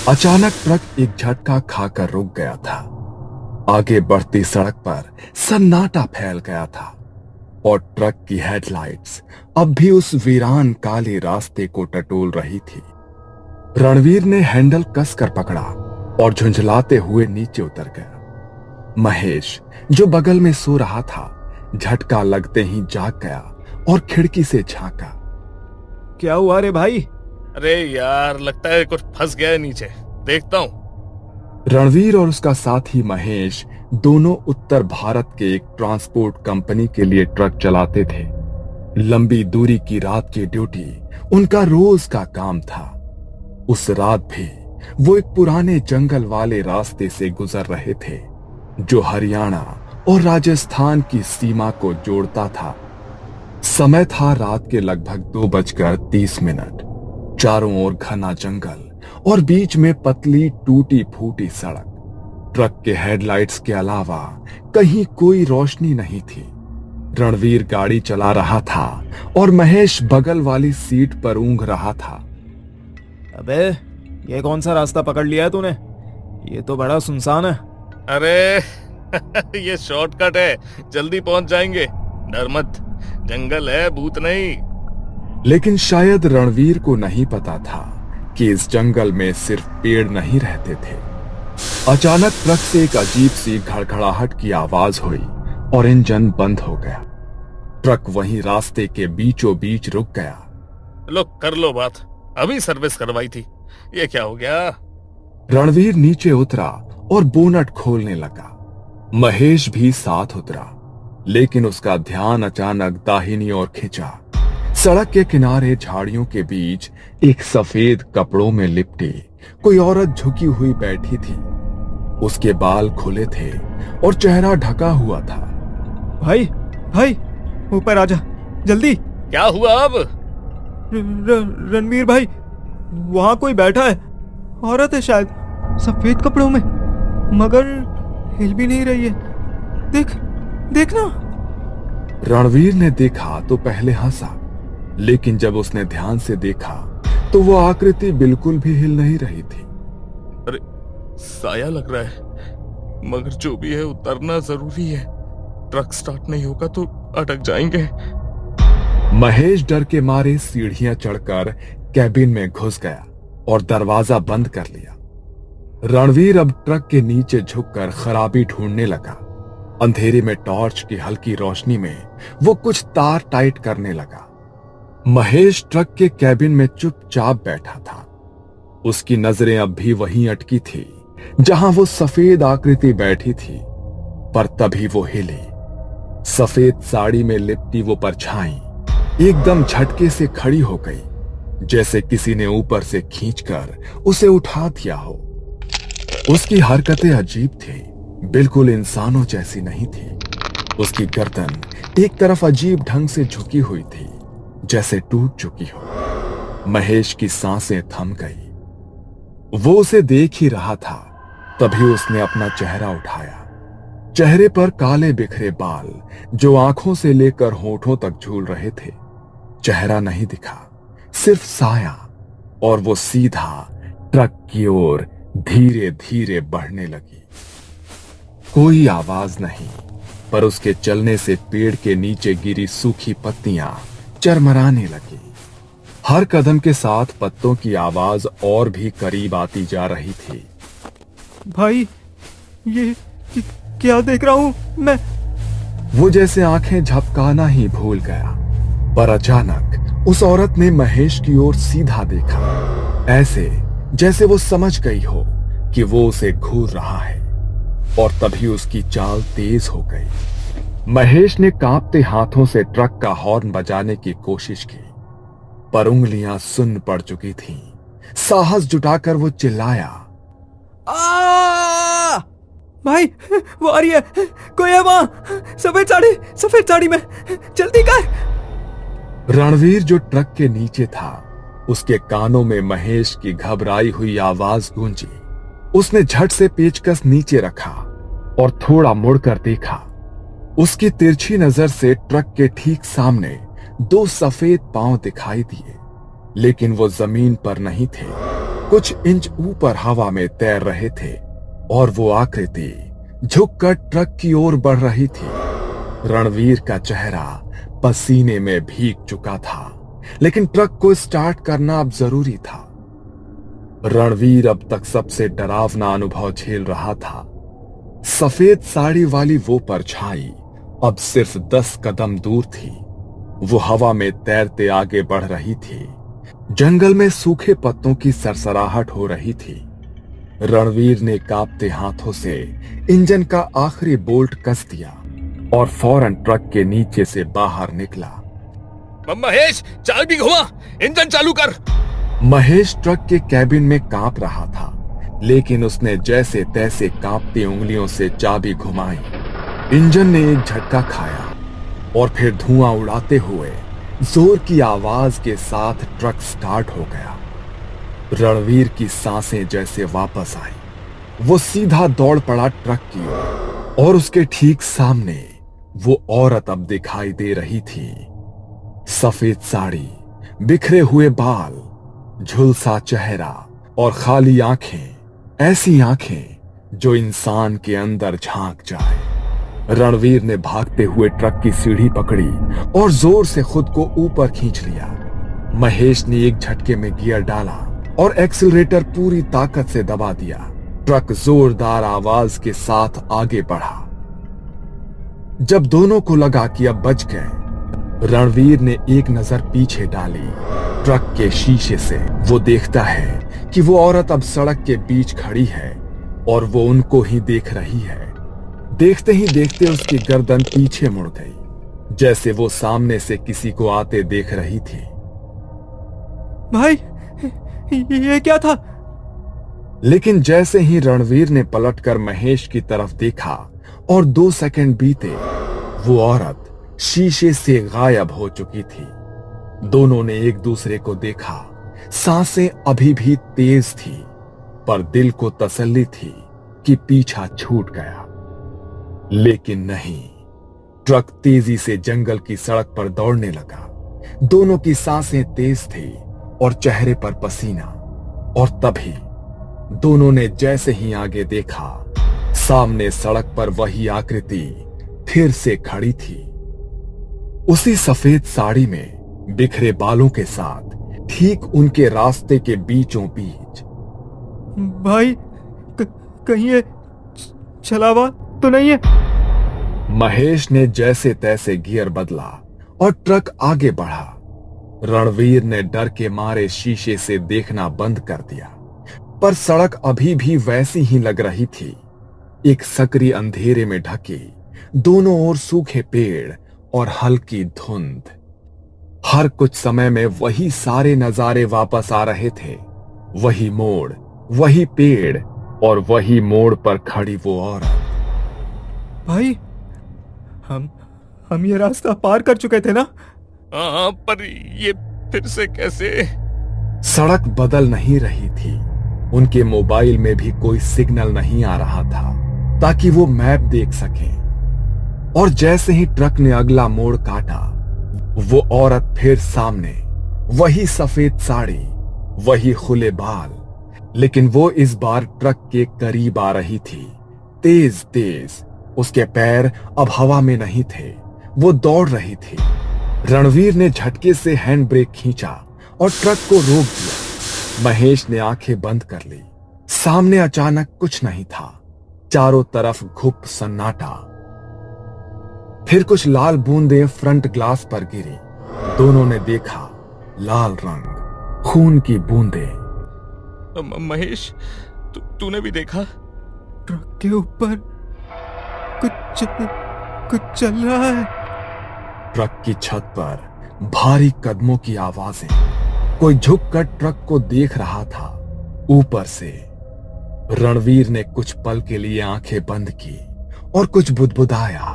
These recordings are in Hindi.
अचानक ट्रक एक झटका खाकर रुक गया था। आगे बढ़ती सड़क पर सन्नाटा फैल गया था और ट्रक की हेडलाइट्स अब भी उस वीरान काले रास्ते को टटोल रही थी। रणवीर ने हैंडल कसकर पकड़ा और झुंझलाते हुए नीचे उतर गया। महेश, जो बगल में सो रहा था, झटका लगते ही जाग गया और खिड़की से झांका। क्या हुआ रे भाई? अरे यार, लगता है कुछ फंस गया है नीचे, देखता हूं। रणवीर और उसका साथी महेश दोनों उत्तर भारत के एक ट्रांसपोर्ट कंपनी के लिए ट्रक चलाते थे। लंबी दूरी की रात की ड्यूटी उनका रोज का काम था। उस रात भी वो एक पुराने जंगल वाले रास्ते से गुजर रहे थे जो हरियाणा और राजस्थान की सीमा को जोड़ता था। समय था रात के लगभग 2:30। चारों ओर घना जंगल और बीच में पतली टूटी फूटी सड़क। ट्रक के हेडलाइट्स के अलावा कहीं कोई रोशनी नहीं थी। रणवीर गाड़ी चला रहा था और महेश बगल वाली सीट पर ऊँघ रहा था। अबे, ये कौन सा रास्ता पकड़ लिया है तूने? ये तो बड़ा सुनसान है। अरे ये शॉर्टकट है, जल्दी पहुंच जाएंगे। डर मत, जंगल है, भूत नहीं। लेकिन शायद रणवीर को नहीं पता था कि इस जंगल में सिर्फ पेड़ नहीं रहते थे। अचानक ट्रक से एक अजीब सी घड़घड़ाहट की आवाज हुई और इंजन बंद हो गया। ट्रक वहीं रास्ते के बीचों बीच रुक गया। लो, कर लो बात, अभी सर्विस करवाई थी, ये क्या हो गया? रणवीर नीचे उतरा और बोनट खोलने लगा। महेश भी साथ उतरा, लेकिन उसका ध्यान अचानक दाहिनी ओर खिंचा। सड़क के किनारे झाड़ियों के बीच एक सफेद कपड़ों में लिपटी कोई औरत झुकी हुई बैठी थी। उसके बाल खुले थे और चेहरा ढका हुआ था। भाई भाई, ऊपर आजा जल्दी। क्या हुआ अब? रणवीर भाई, वहां कोई बैठा है। औरत है शायद, सफेद कपड़ों में, मगर हिल भी नहीं रही है। देख, देखना। रणवीर ने देखा तो पहले हंसा, लेकिन जब उसने ध्यान से देखा तो वो आकृति बिल्कुल भी हिल नहीं रही थी। अरे, साया लग रहा है, मगर जो भी है उतरना जरूरी है। ट्रक स्टार्ट नहीं होगा तो अटक जाएंगे। महेश डर के मारे सीढ़ियां चढ़कर कैबिन में घुस गया और दरवाजा बंद कर लिया। रणवीर अब ट्रक के नीचे झुककर खराबी ढूंढने लगा। अंधेरे में टॉर्च की हल्की रोशनी में वो कुछ तार टाइट करने लगा। महेश ट्रक के कैबिन में चुपचाप बैठा था। उसकी नजरें अब भी वहीं अटकी थी जहां वो सफेद आकृति बैठी थी। पर तभी वो हिली। सफेद साड़ी में लिपटी वो परछाई एकदम झटके से खड़ी हो गई, जैसे किसी ने ऊपर से खींचकर उसे उठा दिया हो। उसकी हरकतें अजीब थी, बिल्कुल इंसानों जैसी नहीं थी। उसकी गर्दन एक तरफ अजीब ढंग से झुकी हुई थी, जैसे टूट चुकी हो। महेश की सांसें थम गई। वो उसे देख ही रहा था, तभी उसने अपना चेहरा उठाया। चेहरे पर काले बिखरे बाल जो आंखों से लेकर होठों तक झूल रहे थे। चेहरा नहीं दिखा, सिर्फ साया, और वो सीधा ट्रक की ओर धीरे धीरे बढ़ने लगी। कोई आवाज नहीं, पर उसके चलने से पेड़ के नीचे गिरी सूखी पत्तियां चरमराने लगी। हर कदम के साथ पत्तों की आवाज और भी करीब आती जा रही थी। भाई, ये क्या देख रहा हूं मैं? वो जैसे आंखें झपकाना ही भूल गया, पर अचानक उस औरत ने महेश की ओर सीधा देखा, ऐसे जैसे वो समझ गई हो कि वो उसे घूर रहा है। और तभी उसकी चाल तेज हो गई। महेश ने कांपते हाथों से ट्रक का हॉर्न बजाने की कोशिश की, पर उंगलियां सुन्न पड़ चुकी थीं। साहस जुटाकर वो चिल्लाया, आ! भाई, वो आ रही है, कोई है वहां? सफेद साड़ी में, जल्दी कर। रणवीर जो ट्रक के नीचे था, उसके कानों में महेश की घबराई हुई आवाज गूंजी। उसने झट से पेचकस नीचे रखा और थोड़ा मुड़कर देखा। उसकी तिरछी नजर से ट्रक के ठीक सामने दो सफेद पांव दिखाई दिए, लेकिन वो जमीन पर नहीं थे, कुछ इंच ऊपर हवा में तैर रहे थे और वो आकृति झुककर ट्रक की ओर बढ़ रही थी। रणवीर का चेहरा पसीने में भीग चुका था, लेकिन ट्रक को स्टार्ट करना अब जरूरी था। रणवीर अब तक सबसे डरावना अनुभव झेल रहा था। सफेद साड़ी वाली वो परछाई अब सिर्फ 10 कदम दूर थी। वो हवा में तैरते आगे बढ़ रही थी। जंगल में सूखे पत्तों की सरसराहट हो रही थी। रणवीर ने कांपते हाथों से इंजन का आखिरी बोल्ट कस दिया और फौरन ट्रक के नीचे से बाहर निकला। महेश, चाल भी घुमा, इंजन चालू कर। महेश ट्रक के कैबिन में कांप रहा था, लेकिन उसने जैसे तैसे कांपती उंगलियों से चाबी घुमाई। इंजन ने एक झटका खाया और फिर धुआं उड़ाते हुए जोर की आवाज के साथ ट्रक स्टार्ट हो गया। रणवीर की सांसें जैसे वापस आई। वो सीधा दौड़ पड़ा ट्रक की ओर और उसके ठीक सामने वो औरत अब दिखाई दे रही थी। सफेद साड़ी, बिखरे हुए बाल, झुलसा चेहरा और खाली आंखें, ऐसी आंखें जो इंसान के अंदर झांक जाए। रणवीर ने भागते हुए ट्रक की सीढ़ी पकड़ी और जोर से खुद को ऊपर खींच लिया। महेश ने एक झटके में गियर डाला और एक्सीलरेटर पूरी ताकत से दबा दिया। ट्रक जोरदार आवाज के साथ आगे बढ़ा। जब दोनों को लगा कि अब बच गए, रणवीर ने एक नजर पीछे डाली। ट्रक के शीशे से वो देखता है कि वो औरत अब सड़क के बीच खड़ी है और वो उनको ही देख रही है। देखते ही देखते उसकी गर्दन पीछे मुड़ गई, जैसे वो सामने से किसी को आते देख रही थी। भाई, ये क्या था? लेकिन जैसे ही रणवीर ने पलटकर महेश की तरफ देखा और 2 सेकंड बीते, वो औरत शीशे से गायब हो चुकी थी। दोनों ने एक दूसरे को देखा। सांसें अभी भी तेज थी, पर दिल को तसल्ली थी कि पीछा छूट गया। लेकिन नहीं, ट्रक तेजी से जंगल की सड़क पर दौड़ने लगा। दोनों की सांसें तेज थी और चेहरे पर पसीना। और तभी दोनों ने जैसे ही आगे देखा, सामने सड़क पर वही आकृति फिर से खड़ी थी, उसी सफेद साड़ी में, बिखरे बालों के साथ, ठीक उनके रास्ते के बीचों बीच। भाई, कहीं ये छलावा तो नहीं है? महेश ने जैसे तैसे गियर बदला और ट्रक आगे बढ़ा। रणवीर ने डर के मारे शीशे से देखना बंद कर दिया, पर सड़क अभी भी वैसी ही लग रही थी, एक सकरी अंधेरे में ढकी, दोनों ओर सूखे पेड़ और हल्की धुंध। हर कुछ समय में वही सारे नजारे वापस आ रहे थे। वही मोड़, वही पेड़ और वही मोड़ पर खड़ी वो औरत। भाई, हम ये रास्ता पार कर चुके थे ना? हाँ, पर ये फिर से कैसे? सड़क बदल नहीं रही थी। उनके मोबाइल में भी कोई सिग्नल नहीं आ रहा था ताकि वो मैप देख सकें। और जैसे ही ट्रक ने अगला मोड़ काटा, वो औरत फिर सामने, वही सफेद साड़ी, वही खुले बाल, लेकिन वो इस बार ट्रक के करीब आ रही थी, तेज तेज। उसके पैर अब हवा में नहीं थे, वो दौड़ रही थी। रणवीर ने झटके से हैंड ब्रेक खींचा और ट्रक को रोक दिया। महेश ने आंखें बंद कर ली। सामने अचानक कुछ नहीं था, चारों तरफ घुप सन्नाटा। फिर कुछ लाल बूंदें फ्रंट ग्लास पर गिरी। दोनों ने देखा, लाल रंग, खून की बूंदें। महेश, तूने भी देखा? ट्रक के ऊपर कुछ चल रहा है। ट्रक की छत पर भारी कदमों की आवाजें। कोई झुककर ट्रक को देख रहा था ऊपर से। रणवीर ने कुछ पल के लिए आंखें बंद की और कुछ बुदबुदाया।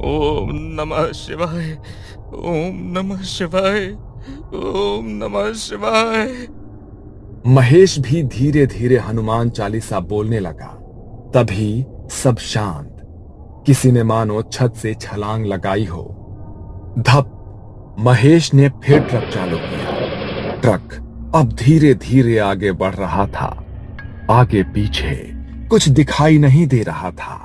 ओम नमः शिवाय, ओम नमः शिवाय, ओम नमः शिवाय। महेश भी धीरे धीरे हनुमान चालीसा बोलने लगा। तभी सब शांत। किसी ने मानो छत से छलांग लगाई हो। धप महेश ने फिर ट्रक चालू किया। ट्रक अब धीरे धीरे आगे बढ़ रहा था। आगे पीछे कुछ दिखाई नहीं दे रहा था,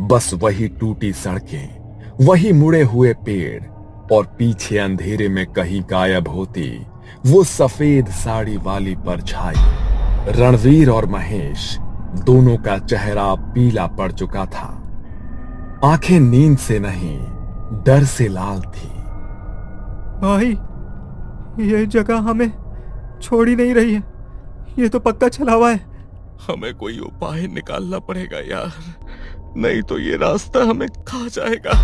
बस वही टूटी सड़कें, वही मुड़े हुए पेड़ और पीछे अंधेरे में कहीं गायब होती वो सफेद साड़ी वाली परछाई। रणवीर और महेश दोनों का चेहरा पीला पड़ चुका था। आंखें नींद से नहीं, डर से लाल थी। भाई, ये जगह हमें छोड़ ही नहीं रही है। ये तो पक्का चला हुआ है। हमें कोई उपाय निकालना पड़ेगा यार, नहीं तो ये रास्ता हमें खा जाएगा।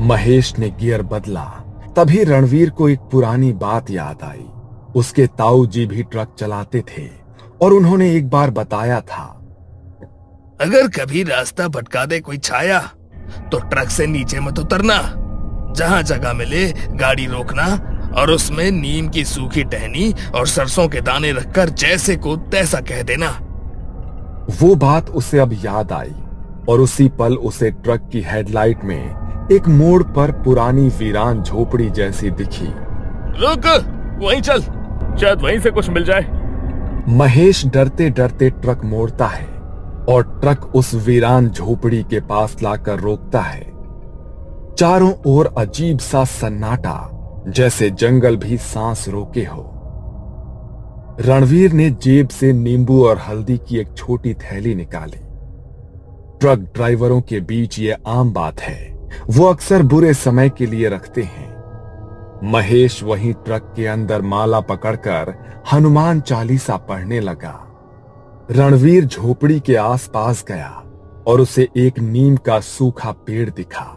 महेश ने गियर बदला। तभी रणवीर को एक पुरानी बात याद आई। उसके ताऊ जी भी ट्रक चलाते थे और उन्होंने एक बार बताया था, अगर कभी रास्ता भटका दे कोई छाया तो ट्रक से नीचे मत उतरना। जहां जगह मिले गाड़ी रोकना और उसमें नीम की सूखी टहनी और सरसों के दाने रखकर जैसे को तैसा कह देना। वो बात उसे अब याद आई और उसी पल उसे ट्रक की हेडलाइट में एक मोड़ पर पुरानी वीरान झोपड़ी जैसी दिखी। रुक, वहीं चल, शायद वहीं से कुछ मिल जाए। महेश डरते डरते ट्रक मोड़ता है और ट्रक उस वीरान झोपड़ी के पास लाकर रोकता है। चारों ओर अजीब सा सन्नाटा, जैसे जंगल भी सांस रोके हो। रणवीर ने जेब से नींबू और हल्दी की एक छोटी थैली निकाली। ट्रक ड्राइवरों के बीच ये आम बात है, वो अक्सर बुरे समय के लिए रखते हैं। महेश वहीं ट्रक के अंदर माला पकड़कर हनुमान चालीसा पढ़ने लगा। रणवीर झोपड़ी के आसपास गया और उसे एक नीम का सूखा पेड़ दिखा।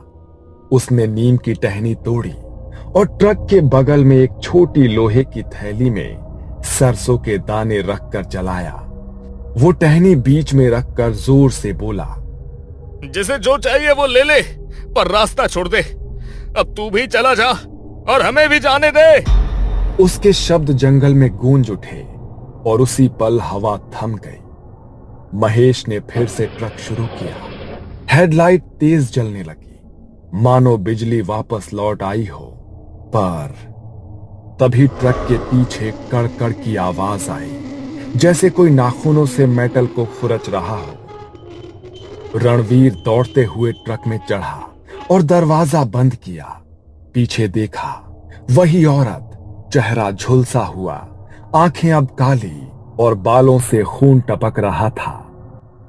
उसने नीम की टहनी तोड़ी और ट्रक के बगल में एक छोटी लोहे की थैली में सरसों के दाने रखकर जलाया। वो टहनी बीच में रखकर जोर से बोला, जिसे जो चाहिए वो ले ले, पर रास्ता छोड़ दे। अब तू भी चला जा और हमें भी जाने दे। उसके शब्द जंगल में गूंज उठे और उसी पल हवा थम गई। महेश ने फिर से ट्रक शुरू किया। हेडलाइट तेज जलने लगी, मानो बिजली वापस लौट आई हो। पर तभी ट्रक के पीछे कड़कड़ की आवाज आई, जैसे कोई नाखूनों से मेटल को खुरच रहा हो। रणवीर दौड़ते हुए ट्रक में चढ़ा और दरवाजा बंद किया। पीछे देखा, वही औरत, चेहरा झुलसा हुआ, आंखें अब काली और बालों से खून टपक रहा था।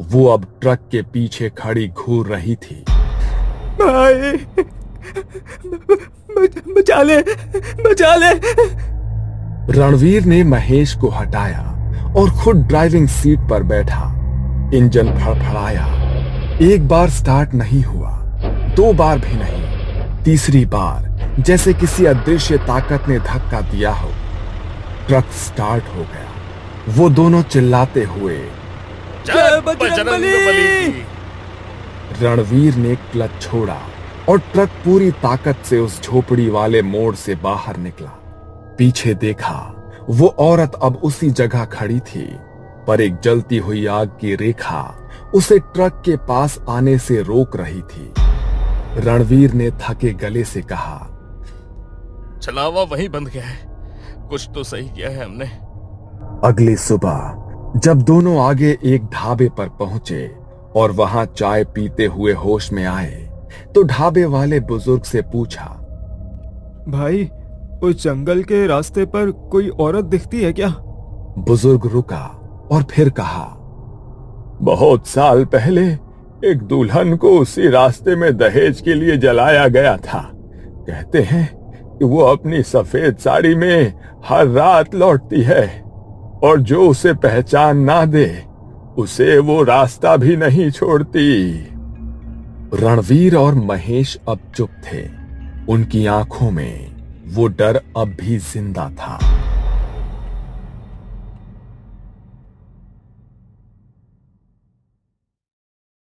वो अब ट्रक के पीछे खड़ी घूर रही थी। भाई, बचा ले, बचा ले। रणवीर ने महेश को हटाया और खुद ड्राइविंग सीट पर बैठा। इंजन फड़फड़ाया। एक बार स्टार्ट नहीं हुआ, 2 बार भी नहीं, तीसरी बार जैसे किसी अदृश्य ताकत ने धक्का दिया हो। ट्रक स्टार्ट हो गया। वो दोनों चिल्लाते हुए, जय बजरंगबली। रणवीर ने क्लच छोड़ा और ट्रक पूरी ताकत से उस झोपड़ी वाले मोड़ से बाहर निकला। पीछे देखा, वो औरत अब उसी जगह खड़ी थी, पर एक जलती हुई आग की रेखा उसे ट्रक के पास आने से रोक रही थी। रणवीर ने थके गले से कहा, चलावा वहीं बंद गया है, कुछ तो सही किया है हमने। अगली सुबह जब दोनों आगे एक ढाबे पर पहुंचे और वहां चाय पीते हुए होश में आए, तो ढाबे वाले बुजुर्ग से पूछा, भाई, उस जंगल के रास्ते पर कोई औरत दिखती है क्या? बुजुर्ग रुका और फिर कहा, बहुत साल पहले एक दुल्हन को उसी रास्ते में दहेज के लिए जलाया गया था। कहते हैं कि वो अपनी सफेद साड़ी में हर रात लौटती है और जो उसे पहचान ना दे उसे वो रास्ता भी नहीं छोड़ती। रणवीर और महेश अब चुप थे। उनकी आंखों में वो डर अब भी जिंदा था।